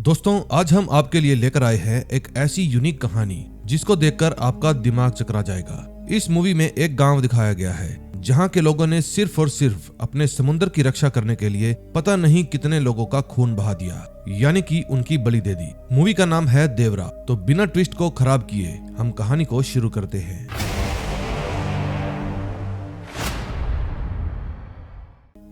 दोस्तों, आज हम आपके लिए लेकर आए हैं एक ऐसी यूनिक कहानी जिसको देखकर आपका दिमाग चकरा जाएगा। इस मूवी में एक गांव दिखाया गया है जहां के लोगों ने सिर्फ और सिर्फ अपने समुद्र की रक्षा करने के लिए पता नहीं कितने लोगों का खून बहा दिया, यानी कि उनकी बलि दे दी। मूवी का नाम है देवरा। तो बिना ट्विस्ट को खराब किए हम कहानी को शुरू करते हैं।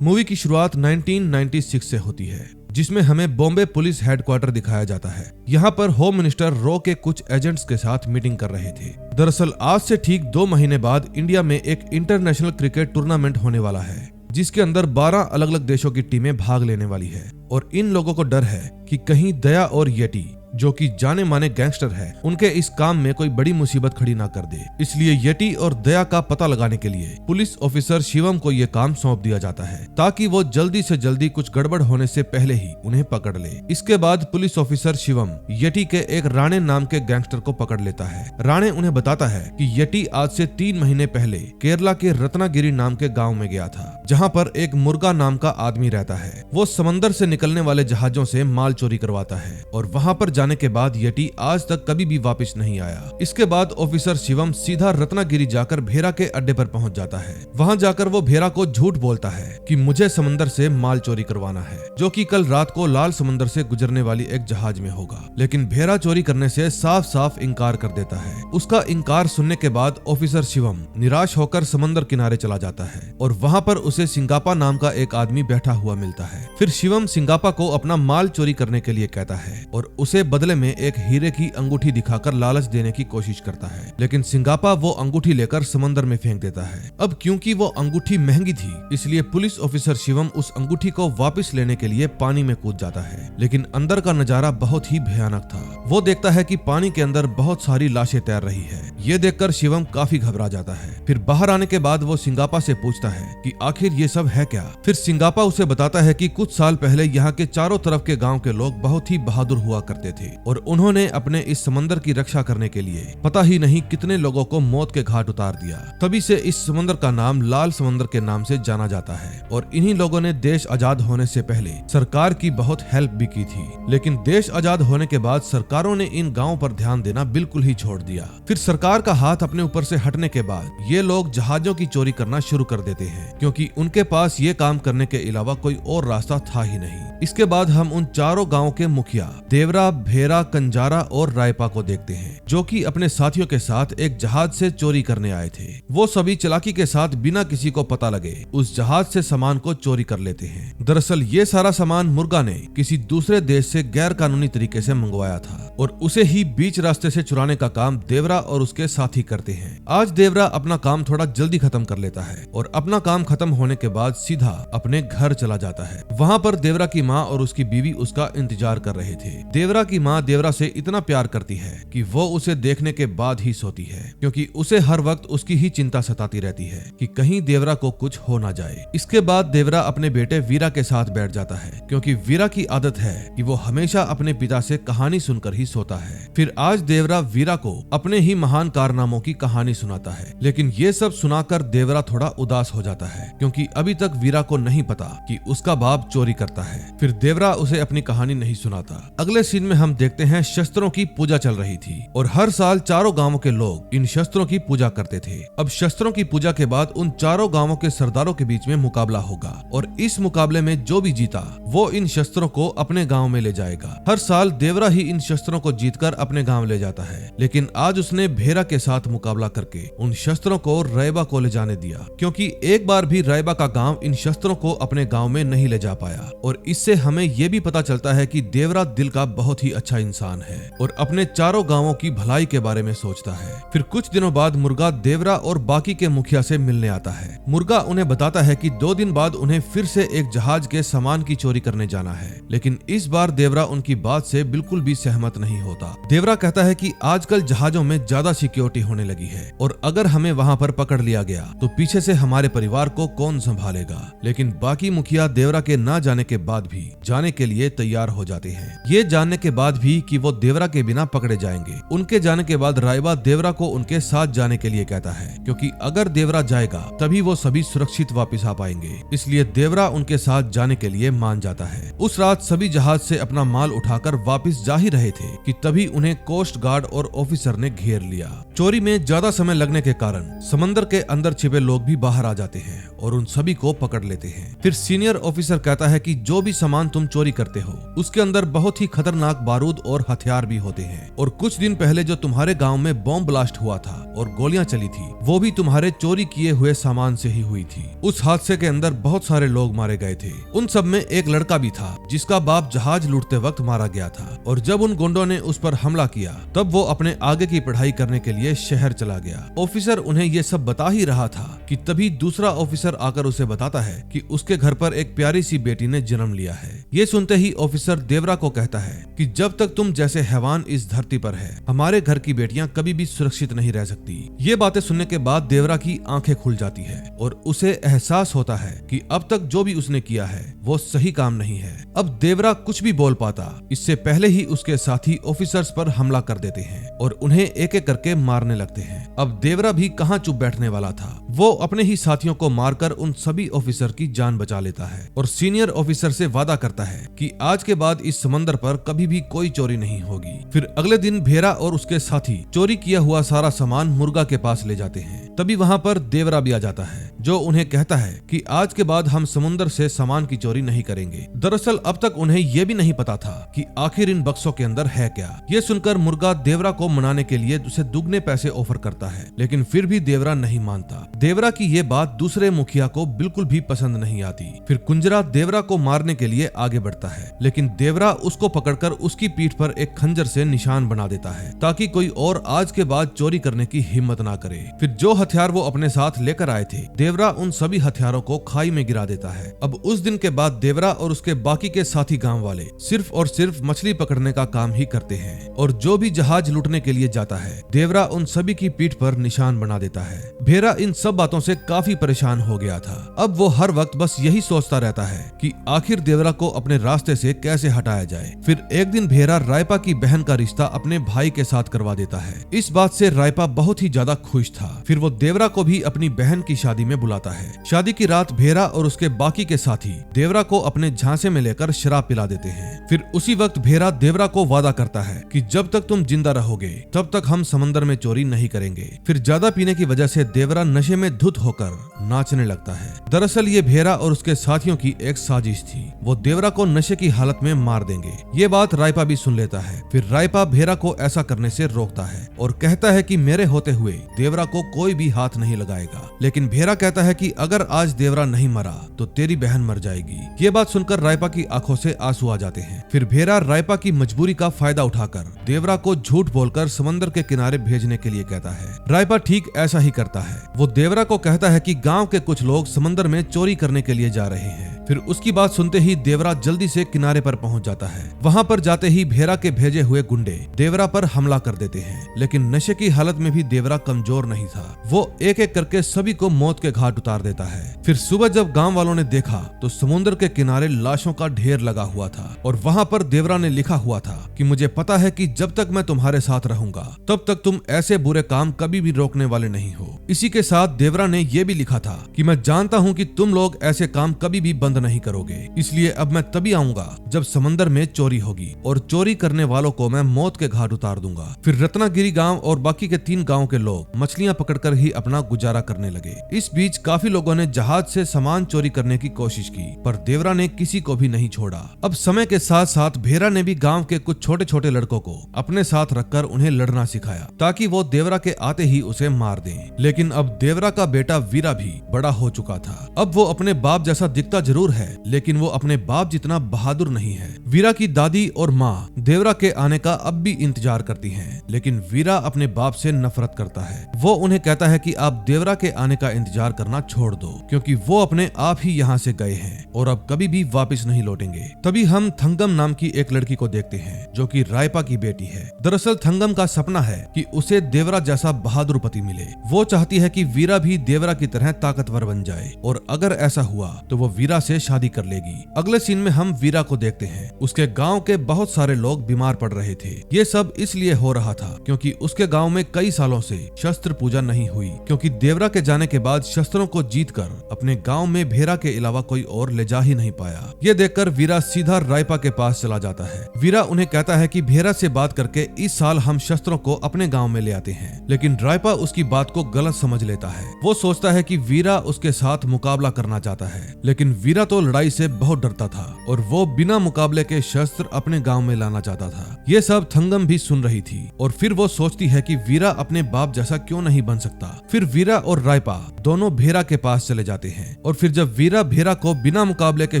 मूवी की शुरुआत 1996 से होती है, जिसमें हमें बॉम्बे पुलिस हेडक्वार्टर दिखाया जाता है। यहाँ पर होम मिनिस्टर रॉ के कुछ एजेंट्स के साथ मीटिंग कर रहे थे। दरअसल आज से ठीक 2 महीने बाद इंडिया में एक इंटरनेशनल क्रिकेट टूर्नामेंट होने वाला है, जिसके अंदर 12 अलग अलग देशों की टीमें भाग लेने वाली है। और इन लोगों को डर है कि कहीं दया और येटी, जो कि जाने माने गैंगस्टर है, उनके इस काम में कोई बड़ी मुसीबत खड़ी ना कर दे। इसलिए येटी और दया का पता लगाने के लिए पुलिस ऑफिसर शिवम को यह काम सौंप दिया जाता है, ताकि वो जल्दी से जल्दी कुछ गड़बड़ होने से पहले ही उन्हें पकड़ ले। इसके बाद पुलिस ऑफिसर शिवम येटी के एक राणे नाम के गैंगस्टर को पकड़ लेता है। राणे उन्हें बताता है कि येटी आज से 3 महीने पहले केरला के रत्नागिरी नाम के गाँव में गया था, जहाँ पर एक मुर्गा नाम का आदमी रहता है। वो समंदर से निकलने वाले जहाजों से माल चोरी करवाता है और वहाँ पर जाने के बाद येटी आज तक कभी भी वापस नहीं आया। इसके बाद ऑफिसर शिवम सीधा रत्नागिरी जाकर भेरा के अड्डे पर पहुंच जाता है। वहां जाकर वो भेरा को झूठ बोलता है कि मुझे समंदर से माल चोरी करवाना है, जो कि कल रात को लाल समंदर से गुजरने वाली एक जहाज में होगा। लेकिन भेरा चोरी करने से साफ साफ इनकार कर देता है। उसका इनकार सुनने के बाद ऑफिसर शिवम निराश होकर समंदर किनारे चला जाता है और वहाँ पर उसे सिंगापा नाम का एक आदमी बैठा हुआ मिलता है। फिर शिवम सिंगापा को अपना माल चोरी करने के लिए कहता है और उसे बदले में एक हीरे की अंगूठी दिखाकर लालच देने की कोशिश करता है। लेकिन सिंगापा वो अंगूठी लेकर समंदर में फेंक देता है। अब क्योंकि वो अंगूठी महंगी थी, इसलिए पुलिस ऑफिसर शिवम उस अंगूठी को वापस लेने के लिए पानी में कूद जाता है। लेकिन अंदर का नजारा बहुत ही भयानक था। वो देखता है कि पानी के अंदर बहुत सारी लाशें तैर रही है। ये देखकर शिवम काफी घबरा जाता है। फिर बाहर आने के बाद वो सिंगापा से पूछता है कि आखिर ये सब है क्या। फिर सिंगापा उसे बताता है कि कुछ साल पहले यहाँ के चारों तरफ के गाँव के लोग बहुत ही बहादुर हुआ करते थे और उन्होंने अपने इस समंदर की रक्षा करने के लिए पता ही नहीं कितने लोगों को मौत के घाट उतार दिया। तभी से इस समंदर का नाम लाल समंदर के नाम से जाना जाता है। और इन्हीं लोगों ने देश आजाद होने से पहले सरकार की बहुत हेल्प भी की थी। लेकिन देश आजाद होने के बाद सरकारों ने इन गाँवों पर ध्यान देना बिल्कुल ही छोड़ दिया। फिर सरकार का हाथ अपने ऊपर से हटने के बाद ये लोग जहाजों की चोरी करना शुरू कर देते हैं, क्योंकि उनके पास ये काम करने के अलावा कोई और रास्ता था ही नहीं। इसके बाद हम उन चारों गाँवों के मुखिया देवरा, भेरा, कंजारा और रायपा को देखते हैं, जो कि अपने साथियों के साथ एक जहाज से चोरी करने आए थे। वो सभी चालाकी के साथ बिना किसी को पता लगे उस जहाज से सामान को चोरी कर लेते हैं। दरअसल ये सारा सामान मुर्गा ने किसी दूसरे देश से गैर कानूनी तरीके से मंगवाया था और उसे ही बीच रास्ते से चुराने का काम देवरा और उसके साथी करते हैं। आज देवरा अपना काम थोड़ा जल्दी खत्म कर लेता है और अपना काम खत्म होने के बाद सीधा अपने घर चला जाता है। वहाँ पर देवरा की माँ और उसकी बीवी उसका इंतजार कर रहे थे। देवरा की माँ देवरा से इतना प्यार करती है कि वो उसे देखने के बाद ही सोती है, क्योंकि उसे हर वक्त उसकी ही चिंता सताती रहती है कि कहीं देवरा को कुछ हो ना जाए। इसके बाद देवरा अपने बेटे वीरा के साथ बैठ जाता है, क्योंकि वीरा की आदत है कि वो हमेशा अपने पिता से कहानी सुनकर ही सोता है। फिर आज देवरा वीरा को अपने ही महान कारनामों की कहानी सुनाता है। लेकिन ये सब सुनाकर देवरा थोड़ा उदास हो जाता है, क्योंकि अभी तक वीरा को नहीं पता कि उसका बाप चोरी करता है। फिर देवरा उसे अपनी कहानी नहीं सुनाता। अगले सीन में हम देखते हैं शस्त्रों की पूजा चल रही थी और हर साल चारों गांवों के लोग इन शस्त्रों की पूजा करते थे। अब शस्त्रों की पूजा के बाद उन चारों गांवों के सरदारों के बीच में मुकाबला होगा और इस मुकाबले में जो भी जीता वो इन शस्त्रों को अपने गांव में ले जाएगा। हर साल देवरा ही इन शस्त्रों को जीतकर अपने गांव ले जाता है, लेकिन आज उसने भेरा के साथ मुकाबला करके उन शस्त्रों को रायबा को ले जाने दिया, क्योंकि एक बार भी रायबा का गांव इन शस्त्रों को अपने गांव में नहीं ले जा पाया। और इससे हमें ये भी पता चलता है कि देवरा दिल का बहुत ही अच्छा इंसान है और अपने चारों गांवों की भलाई के बारे में सोचता है। फिर कुछ दिनों बाद मुर्गा देवरा और बाकी के मुखिया से मिलने आता है। मुर्गा उन्हें बताता है कि 2 दिन बाद उन्हें फिर से एक जहाज के सामान की चोरी करने जाना है, लेकिन इस बार देवरा उनकी बात से बिल्कुल भी सहमत नहीं होता। देवरा कहता है कि आजकल जहाजों में ज्यादा सिक्योरिटी होने लगी है और अगर हमें वहाँ पर पकड़ लिया गया तो पीछे से हमारे परिवार को कौन संभालेगा। लेकिन बाकी मुखिया देवरा के ना जाने के बाद भी जाने के लिए तैयार हो जाते हैं, ये जानने के बाद भी कि वो देवरा के बिना पकड़े जाएंगे। उनके जाने के बाद रायबा देवरा को उनके साथ जाने के लिए कहता है, क्योंकि अगर देवरा जाएगा तभी वो सभी सुरक्षित वापस आ पाएंगे। इसलिए देवरा उनके साथ जाने के लिए मान जाता है। उस रात सभी जहाज से अपना माल उठाकर वापस जा ही रहे थे कि तभी उन्हें कोस्ट गार्ड और ऑफिसर ने घेर लिया। चोरी में ज्यादा समय लगने के कारण समंदर के अंदर छिपे लोग भी बाहर आ जाते हैं और उन सभी को पकड़ लेते हैं। फिर सीनियर ऑफिसर कहता है कि जो भी सामान तुम चोरी करते हो उसके अंदर बहुत ही खतरनाक बारूद और हथियार भी होते हैं, और कुछ दिन पहले जो तुम्हारे गांव में बॉम्ब ब्लास्ट हुआ था और गोलियां चली थी वो भी तुम्हारे चोरी किए हुए सामान से ही हुई थी। उस हादसे के अंदर बहुत सारे लोग मारे गए थे। उन सब में एक लड़का भी था जिसका बाप जहाज लूटते वक्त मारा गया था, और जब उन गुंडों ने उस पर हमला किया तब वो अपने आगे की पढ़ाई करने के लिए शहर चला गया। ऑफिसर उन्हें ये सब बता ही रहा था कि तभी दूसरा ऑफिसर आकर उसे बताता है कि उसके घर पर एक प्यारी सी बेटी ने जन्म लिया है। ये सुनते ही ऑफिसर देवरा को कहता है कि जब तक तुम जैसे हैवान इस धरती पर है हमारे घर की बेटियां कभी भी सुरक्षित नहीं रह सकती। ये बातें सुनने के बाद देवरा की आंखें खुल जाती है और उसे एहसास होता है कि अब तक जो भी उसने किया है वो सही काम नहीं है। अब देवरा कुछ भी बोल पाता इससे पहले ही उसके साथी ऑफिसर्स पर हमला कर देते हैं और उन्हें एक एक करके मारने लगते हैं। अब देवरा भी कहां चुप बैठने वाला था, वो अपने ही साथियों को मारकर उन सभी ऑफिसर की जान बचा लेता है और सीनियर ऑफिसर से वादा करता है कि आज के बाद इस समंदर पर कभी भी कोई चोरी नहीं होगी। फिर अगले दिन भेरा और उसके साथी चोरी किया हुआ सारा सामान मुर्गा के पास ले जाते हैं। तभी वहाँ पर देवरा भी आ जाता है जो उन्हें कहता है कि आज के बाद हम समुद्र से सामान की चोरी नहीं करेंगे। दरअसल अब तक उन्हें यह भी नहीं पता था कि आखिर इन बक्सों के अंदर है क्या। ये सुनकर मुर्गा देवरा को मनाने के लिए उसे दुगने पैसे ऑफर करता है, लेकिन फिर भी देवरा नहीं मानता। देवरा की ये बात दूसरे मुखिया को बिल्कुल भी पसंद नहीं आती। फिर कुंजरा देवरा को मारने के लिए आगे बढ़ता है, लेकिन देवरा उसको पकड़कर उसकी पीठ पर एक खंजर से निशान बना देता है ताकि कोई और आज के बाद चोरी करने की हिम्मत ना करे। फिर जो हथियार वो अपने साथ लेकर आए थे देवरा उन सभी हथियारों को खाई में गिरा देता है। अब उस दिन के बाद देवरा और उसके बाकी के साथी गांव वाले सिर्फ और सिर्फ मछली पकड़ने का काम ही करते हैं, और जो भी जहाज लूटने के लिए जाता है देवरा उन सभी की पीठ पर निशान बना देता है। भेरा इन सब बातों से काफी परेशान हो गया था। अब वो हर वक्त बस यही सोचता रहता है कि आखिर देवरा को अपने रास्ते से कैसे हटाया जाए। फिर एक दिन भेरा रायपा की बहन का रिश्ता अपने भाई के साथ करवा देता है। इस बात से रायपा बहुत ही ज्यादा खुश था। फिर वो देवरा को भी अपनी बहन की शादी में बुलाता है। शादी की रात भेरा और उसके बाकी के साथी देवरा को अपने झांसे में लेकर शराब पिला देते हैं। फिर उसी वक्त भेरा देवरा को वादा करता है कि जब तक तुम जिंदा रहोगे तब तक हम समंदर में चोरी नहीं करेंगे। फिर ज्यादा पीने की वजह से देवरा नशे में धुत होकर नाचने लगता है। दरअसल ये भेरा और उसके साथियों की एक साजिश थी, वो देवरा को नशे की हालत में मार देंगे। ये बात रायपा भी सुन लेता है। फिर रायपा भेरा को ऐसा करने से रोकता है और कहता है कि मेरे होते हुए देवरा को कोई भी हाथ नहीं लगाएगा। लेकिन भेरा कहता है कि अगर आज देवरा नहीं मरा तो तेरी बहन मर जाएगी। ये बात सुनकर रायपा की आंखों से आंसू आ जाते हैं। फिर भेरा रायपा की मजबूरी का फायदा उठाकर देवरा को झूठ बोलकर समंदर के किनारे भेजने के लिए कहता है। रायपा ठीक ऐसा ही करता है। वो देवरा को कहता है कि गांव के कुछ लोग समंदर में चोरी करने के लिए जा रहे हैं। फिर उसकी बात सुनते ही देवरा जल्दी से किनारे पर पहुंच जाता है। वहां पर जाते ही भेरा के भेजे हुए गुंडे देवरा पर हमला कर देते हैं, लेकिन नशे की हालत में भी देवरा कमजोर नहीं था। वो एक एक करके सभी को मौत के घाट उतार देता है। फिर सुबह जब गांव वालों ने देखा तो समुद्र के किनारे लाशों का ढेर लगा हुआ था और वहां पर देवरा ने लिखा हुआ था कि मुझे पता है कि जब तक मैं तुम्हारे साथ रहूंगा तब तक तुम ऐसे बुरे काम कभी भी रोकने वाले नहीं हो। इसी के साथ देवरा ने यह भी लिखा था कि मैं जानता हूं कि तुम लोग ऐसे काम कभी भी बंद नहीं करोगे, इसलिए अब मैं तभी आऊंगा जब समंदर में चोरी होगी और चोरी करने वालों को मैं मौत के घाट उतार दूंगा। फिर रत्नागिरी गांव और बाकी के 3 गांव के लोग मछलियां पकड़कर ही अपना गुजारा करने लगे। इस बीच काफी लोगों ने जहाज से सामान चोरी करने की कोशिश की, पर देवरा ने किसी को भी नहीं छोड़ा। अब समय के साथ साथ भेरा ने भी गांव के कुछ छोटे छोटे लड़कों को अपने साथ रखकर उन्हें लड़ना सिखाया ताकि वो देवरा के आते ही उसे मार दें। लेकिन अब देवरा का बेटा वीरा भी बड़ा हो चुका था। अब वो अपने बाप जैसा दिखता जरूर है, लेकिन वो अपने बाप जितना बहादुर नहीं है। वीरा की दादी और माँ देवरा के आने का अब भी इंतजार करती हैं, लेकिन वीरा अपने बाप से नफरत करता है। वो उन्हें कहता है कि आप देवरा के आने का इंतजार करना छोड़ दो, क्योंकि वो अपने आप ही यहाँ से गए हैं और अब कभी भी वापस नहीं लौटेंगे। तभी हम थंगम नाम की एक लड़की को देखते हैं जो कि रायपा की बेटी है। दरअसल थंगम का सपना है कि उसे देवरा जैसा बहादुर पति मिले। वो चाहती है कि वीरा भी देवरा की तरह ताकतवर बन जाए और अगर ऐसा हुआ तो वो वीरा से शादी कर लेगी। अगले सीन में हम वीरा को देखते हैं। उसके गांव के बहुत सारे लोग बीमार पड़ रहे थे। ये सब इसलिए हो रहा था क्योंकि उसके गांव में कई सालों से शस्त्र पूजा नहीं हुई, क्योंकि देवरा के जाने के बाद शस्त्रों को जीतकर अपने गांव में भेरा के अलावा कोई और ले जा ही नहीं पाया। ये देखकर वीरा सीधा रायपा के पास चला जाता है। वीरा उन्हें कहता है कि भेरा से बात करके इस साल हम शस्त्रों को अपने गांव में ले आते हैं, लेकिन रायपा उसकी बात को गलत समझ लेता है। वो सोचता है कि वीरा उसके साथ मुकाबला करना चाहता है, लेकिन वीरा तो लड़ाई से बहुत डरता था और वो बिना मुकाबले के शस्त्र अपने गांव में लाना चाहता था। ये सब थंगम भी सुन रही थी और फिर वो सोचती है कि वीरा अपने बाप जैसा क्यों नहीं बन सकता। फिर वीरा और रायपा दोनों भेरा के पास चले जाते हैं और फिर जब वीरा भेरा को बिना मुकाबले के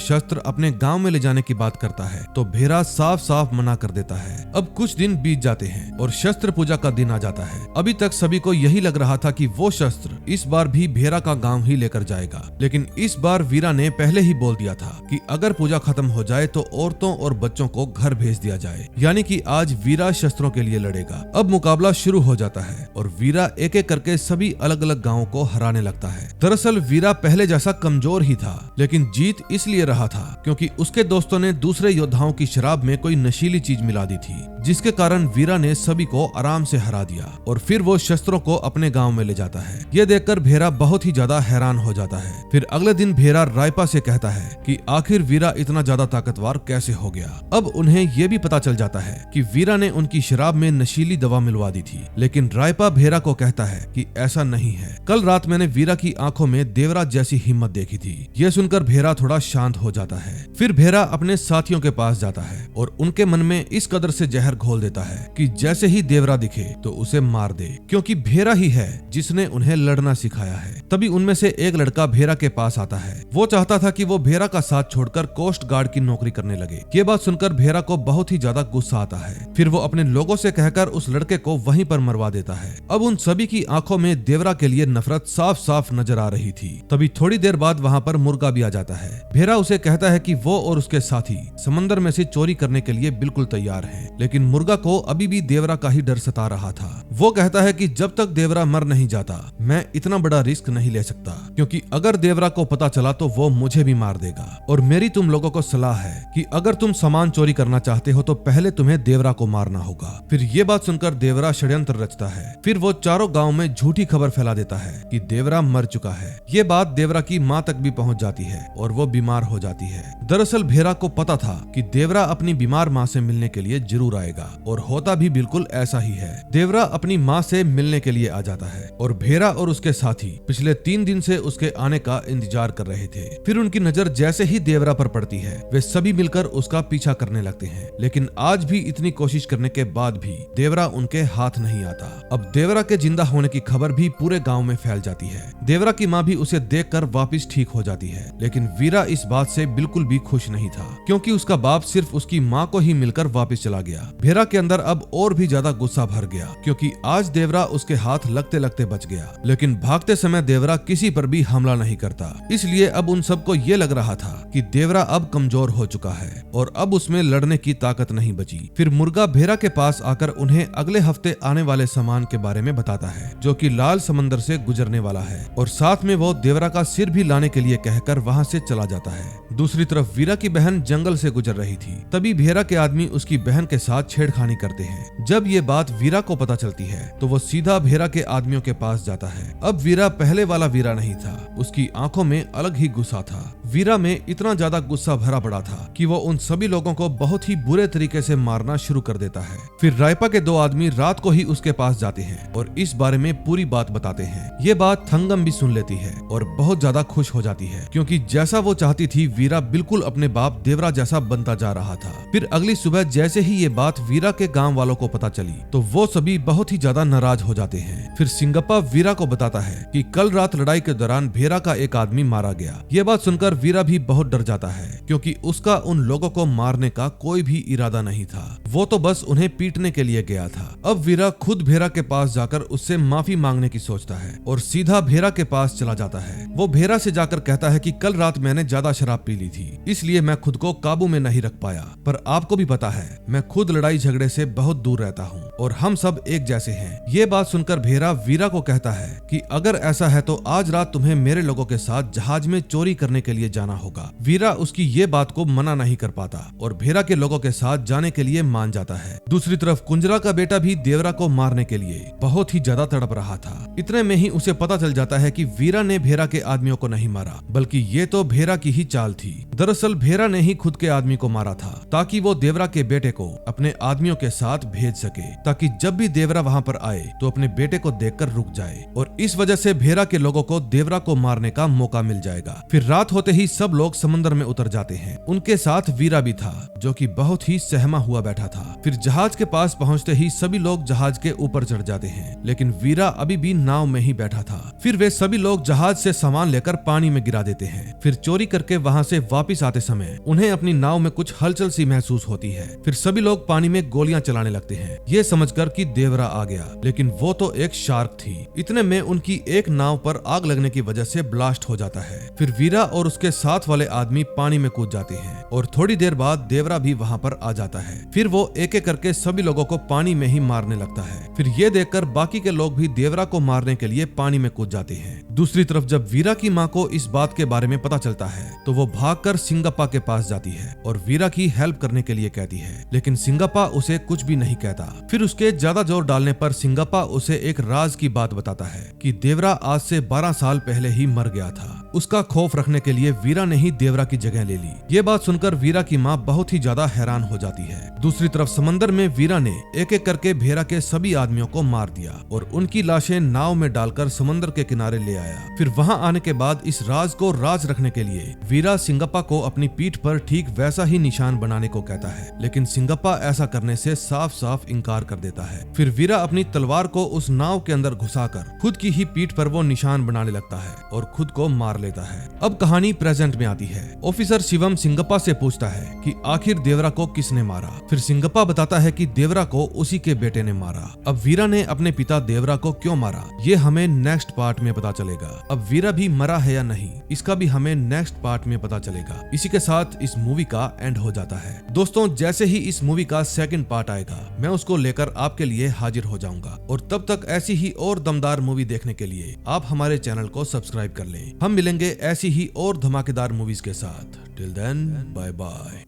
शस्त्र अपने गांव में ले जाने की बात करता है तो भेरा साफ साफ मना कर देता है। अब कुछ दिन बीत जाते हैं और शस्त्र पूजा का दिन आ जाता है। अभी तक सभी को यही लग रहा था कि वो शस्त्र इस बार भी भेरा का गांव ही लेकर जाएगा, लेकिन इस बार वीरा ने पहले ही बोल दिया था कि अगर पूजा खत्म हो जाए तो औरतों और बच्चों को घर भेज दिया जाए, यानी कि आज वीरा शस्त्रों के लिए लड़ेगा। अब मुकाबला शुरू हो जाता है और वीरा एक एक करके सभी अलग अलग गांवों को हराने लगता है। दरअसल वीरा पहले जैसा कमजोर ही था, लेकिन जीत इसलिए रहा था क्योंकि उसके दोस्तों ने दूसरे योद्धाओं की शराब में कोई नशीली चीज मिला दी थी, जिसके कारण वीरा ने सभी को आराम से हरा दिया और फिर वो शस्त्रों को अपने गांव में ले जाता है। ये देखकर भेरा बहुत ही ज्यादा हैरान हो जाता है। फिर अगले दिन भेरा रायपा से कहता है कि आखिर वीरा इतना ज्यादा ताकतवर कैसे हो गया। अब उन्हें ये भी पता चल जाता है कि वीरा ने उनकी शराब में नशीली दवा मिलवा दी थी, लेकिन रायपा भेरा को कहता है कि ऐसा नहीं है। कल रात मैंने वीरा की आंखों में देवरा जैसी हिम्मत देखी थी। ये सुनकर भेरा थोड़ा शांत हो जाता है। फिर भेरा अपने साथियों के पास जाता है और उनके मन में इस कदर से जहर घोल देता है कि जैसे ही देवरा दिखे तो उसे मार दे, क्योंकि भेरा ही है जिसने उन्हें लड़ना सिखाया है। तभी उनमें से एक लड़का भेरा के पास आता है। वो चाहता था कि वो भेरा का साथ छोड़कर कोस्ट गार्ड की नौकरी करने लगे। ये बात सुनकर भेरा को बहुत ही ज्यादा गुस्सा आता है। फिर वो अपने लोगों से कहकर उस लड़के को वहीं पर मरवा देता है। अब उन सभी की आंखों में देवरा के लिए नफरत साफ साफ नजर आ रही थी। तभी थोड़ी देर बाद वहाँ पर मुर्गा भी आ जाता है। भेरा उसे कहता है कि वो और उसके साथी समंदर में से चोरी करने के लिए बिल्कुल तैयार हैं, लेकिन मुर्गा को अभी भी देवरा का ही डर सता रहा था। वो कहता है कि जब तक देवरा मर नहीं जाता मैं इतना बड़ा रिस्क नहीं ले सकता, क्योंकि अगर देवरा को पता चला तो वो मुझे भी मार देगा। और मेरी तुम लोगों को सलाह है कि अगर तुम सामान चोरी करना चाहते हो तो पहले तुम्हें देवरा को मारना होगा। फिर ये बात सुनकर देवरा षड्यंत्र रचता है। फिर वो चारों गांव में झूठी खबर फैला देता है कि देवरा मर चुका है। ये बात देवरा की माँ तक भी पहुंच जाती है और वो बीमार हो जाती है। दरअसल भेरा को पता था कि देवरा अपनी बीमार माँ से मिलने के लिए जरूर आएगा और होता भी बिल्कुल ऐसा ही है। देवरा अपनी माँ से मिलने के लिए आ जाता है और भेरा और उसके साथी पिछले 3 दिन से उसके आने का इंतजार कर रहे थे। फिर उनकी नजर जैसे ही देवरा पर पड़ती है वे सभी मिलकर उसका पीछा करने लगते हैं, लेकिन आज भी इतनी कोशिश करने के बाद भी देवरा उनके हाथ नहीं आता। अब देवरा के जिंदा होने की खबर भी पूरे गांव में फैल जाती है। देवरा की माँ भी उसे देखकर वापस ठीक हो जाती है, लेकिन वीरा इस बात से बिल्कुल भी खुश नहीं था, क्योंकि उसका बाप सिर्फ उसकी माँ को ही मिलकर वापस चला गया। भेरा के अंदर अब और भी ज्यादा गुस्सा भर गया, क्योंकि आज देवरा उसके हाथ लगते लगते बच गया, लेकिन भागते समय देवरा किसी पर भी हमला नहीं करता। इसलिए अब उन सबको ये लग रहा था कि देवरा अब कमजोर हो चुका है और अब उसमें लड़ने की ताकत नहीं बची। फिर मुर्गा भेरा के पास आकर उन्हें अगले हफ्ते आने वाले सामान के बारे में बताता है, जो कि लाल समंदर से गुजरने वाला है, और साथ में वो देवरा का सिर भी लाने के लिए कहकर वहाँ से चला जाता है। दूसरी तरफ वीरा की बहन जंगल से गुजर रही थी। तभी भेरा के आदमी उसकी बहन के साथ छेड़खानी करते हैं। जब ये बात वीरा को पता चलती है तो वो सीधा भेरा के आदमियों के पास जाता है। अब वीरा पहले वाला वीरा नहीं था, उसकी आंखों में अलग ही गुस्सा था। वीरा में इतना ज्यादा गुस्सा भरा पड़ा था कि वो उन सभी लोगों को बहुत ही बुरे तरीके से मारना शुरू कर देता है। फिर रायपा के 2 आदमी रात को ही उसके पास जाते हैं और इस बारे में पूरी बात बताते हैं। ये बात थंगम भी सुन लेती है और बहुत ज्यादा खुश हो जाती है, क्योंकि जैसा वो चाहती थी वीरा बिल्कुल अपने बाप देवरा जैसा बनता जा रहा था। फिर अगली सुबह जैसे ही ये बात वीरा के गांव वालों को पता चली तो वो सभी बहुत ही ज्यादा नाराज हो जाते हैं। फिर सिंगप्पा वीरा को बताता है कि कल रात लड़ाई के दौरान भेरा का एक आदमी मारा गया। ये बात सुनकर वीरा भी बहुत डर जाता है, क्योंकि उसका उन लोगों को मारने का कोई भी इरादा नहीं था। वो तो बस उन्हें पीटने के लिए गया था। अब वीरा खुद भेरा के पास जाकर उससे माफी मांगने की सोचता है और सीधा भेरा के पास चला जाता है। वो भेरा से जाकर कहता है कि कल रात मैंने ज्यादा शराब पी ली थी, इसलिए मैं खुद को काबू में नहीं रख पाया। पर आपको भी पता है मैं खुद लड़ाई झगड़े से बहुत दूर रहता हूँ और हम सब एक जैसे हैं। ये बात सुनकर भेरा वीरा को कहता है कि अगर ऐसा है तो आज रात तुम्हें मेरे लोगों के साथ जहाज में चोरी करने के लिए जाना होगा। वीरा उसकी ये बात को मना नहीं कर पाता और भेरा के लोगों के साथ जाने के लिए मान जाता है। दूसरी तरफ कुंजरा का बेटा भी देवरा को मारने के लिए बहुत ही ज्यादा तड़प रहा था। इतने में ही उसे पता चल जाता है कि वीरा ने भेरा के आदमियों को नहीं मारा, बल्कि ये तो भेरा की ही चाल थी। दरअसल भेरा ने ही खुद के आदमी को मारा था ताकि वो देवरा के बेटे को अपने आदमियों के साथ भेज सके, ताकि जब भी देवरा वहाँ पर आए तो अपने बेटे को देखकर रुक जाए और इस वजह से भेरा के लोगों को देवरा को मारने का मौका मिल जाएगा। फिर रात होते ही सब लोग समंदर में उतर जाते हैं। उनके साथ वीरा भी था, जो कि बहुत ही सहमा हुआ बैठा था। फिर जहाज के पास पहुंचते ही सभी लोग जहाज के ऊपर चढ़ जाते हैं, लेकिन वीरा अभी भी नाव में ही बैठा था। फिर वे सभी लोग जहाज से सामान लेकर पानी में गिरा देते हैं। फिर चोरी करके वहाँ से वापिस आते समय उन्हें अपनी नाव में कुछ हलचल सी महसूस होती है। फिर सभी लोग पानी में गोलियां चलाने लगते हैं, ये समझकर कि देवरा आ गया, लेकिन वो तो एक शार्क थी। इतने में उनकी एक नाव पर आग लगने की वजह से ब्लास्ट हो जाता है। फिर वीरा और उसके साथ वाले आदमी पानी में कूद जाते हैं और थोड़ी देर बाद देवरा भी वहाँ पर आ जाता है। फिर वो एक एक करके सभी लोगों को पानी में ही मारने लगता है। फिर ये देखकर बाकी के लोग भी देवरा को मारने के लिए पानी में कूद जाते हैं। दूसरी तरफ जब वीरा की माँ को इस बात के बारे में पता चलता है तो वो भागकर सिंगप्पा के पास जाती है और वीरा की हेल्प करने के लिए कहती है, लेकिन सिंगप्पा उसे कुछ भी नहीं कहता। फिर उसके ज्यादा जोर डालने पर सिंगप्पा उसे एक राज की बात बताता है कि देवरा आज से 12 साल पहले ही मर गया था। उसका खौफ रखने के लिए वीरा ने ही देवरा की जगह ले ली। ये बात सुनकर वीरा की माँ बहुत ही ज्यादा हैरान हो जाती है। दूसरी तरफ समंदर में वीरा ने एक एक करके भेरा के सभी आदमियों को मार दिया और उनकी लाशें नाव में डालकर समंदर के किनारे ले आया। फिर वहाँ आने के बाद इस राज को राज रखने के लिए वीरा सिंगप्पा को अपनी पीठ पर ठीक वैसा ही निशान बनाने को कहता है, लेकिन सिंगप्पा ऐसा करने से साफ साफ इनकार कर देता है। फिर वीरा अपनी तलवार को उस नाव के अंदर घुसाकर खुद की ही पीठ पर वो निशान बनाने लगता है और खुद को मार लेता है। अब कहानी प्रेजेंट में आती है। ऑफिसर शिवम सिंगप्पा से पूछता है कि आखिर देवरा को किसने मारा। फिर सिंगप्पा बताता है कि देवरा को उसी के बेटे ने मारा। अब वीरा ने अपने पिता देवरा को क्यों मारा, ये हमें नेक्स्ट पार्ट में पता चलेगा। अब वीरा भी मरा है या नहीं, इसका भी हमें नेक्स्ट पार्ट में पता चलेगा। इसी के साथ इस मूवी का एंड हो जाता है। दोस्तों, जैसे ही इस मूवी का सेकंड पार्ट आएगा मैं उसको लेकर आपके लिए हाजिर हो जाऊंगा और तब तक ऐसी ही और दमदार मूवी देखने के लिए आप हमारे चैनल को सब्सक्राइब कर लें। हम मिलेंगे ऐसी ही और धमाकेदार मूवीज के साथ। Till then, bye bye.